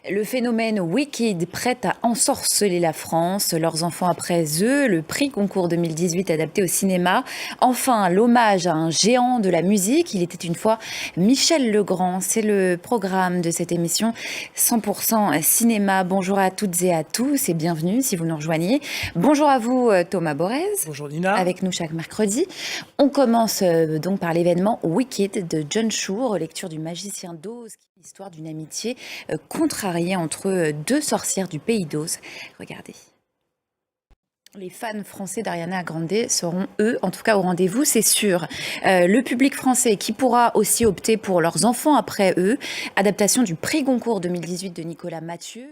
Le phénomène Wicked prête à ensorceler la France, leurs enfants après eux, le prix Goncourt 2018 adapté au cinéma. Enfin, l'hommage à un géant de la musique, il était une fois Michel Legrand. C'est le programme de cette émission 100% cinéma. Bonjour à toutes et à tous et bienvenue si vous nous rejoignez. Bonjour à vous Thomas Borez. Bonjour Nina. Avec nous chaque mercredi. On commence donc par l'événement Wicked de Jon Shore, lecture du Magicien d'Oz, l'histoire d'une amitié contrariée entre deux sorcières du pays d'Oz. Regardez. Les fans français d'Ariana Grande seront, eux, en tout cas au rendez-vous, c'est sûr. Le public français qui pourra aussi opter pour leurs enfants après eux. Adaptation du prix Goncourt 2018 de Nicolas Mathieu.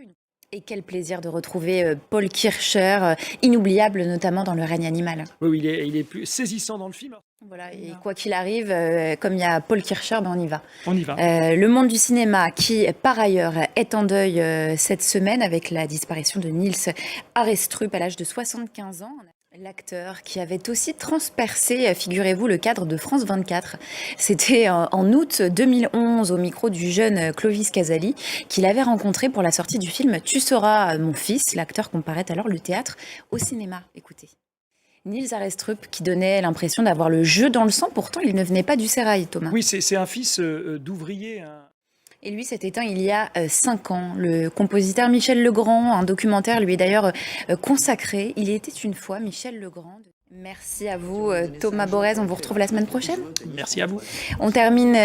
Et quel plaisir de retrouver Paul Kircher, inoubliable notamment dans Le règne animal. Oui, il est plus saisissant dans le film. Voilà, et quoi qu'il arrive, comme il y a Paul Kircher, on y va. On y va. Le monde du cinéma qui, par ailleurs, est en deuil cette semaine avec la disparition de Nils Arestrup à l'âge de 75 ans. L'acteur qui avait aussi transpercé, figurez-vous, le cadre de France 24. C'était en août 2011 au micro du jeune Clovis Casali qu'il avait rencontré pour la sortie du film « Tu seras mon fils ». L'acteur comparait alors le théâtre au cinéma. Écoutez. Nils Arestrup qui donnait l'impression d'avoir le jeu dans le sang, pourtant il ne venait pas du sérail, Thomas. Oui, c'est un fils d'ouvrier. Et lui s'est éteint il y a 5 ans. Le compositeur Michel Legrand, un documentaire lui est d'ailleurs consacré. Il était une fois Michel Legrand. Merci à vous Thomas Borez, on vous retrouve la semaine prochaine. Merci à vous. On termine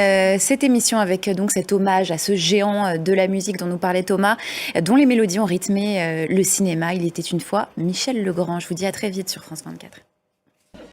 cette émission avec donc cet hommage à ce géant de la musique dont nous parlait Thomas, dont les mélodies ont rythmé le cinéma. Il était une fois Michel Legrand. Je vous dis à très vite sur France 24.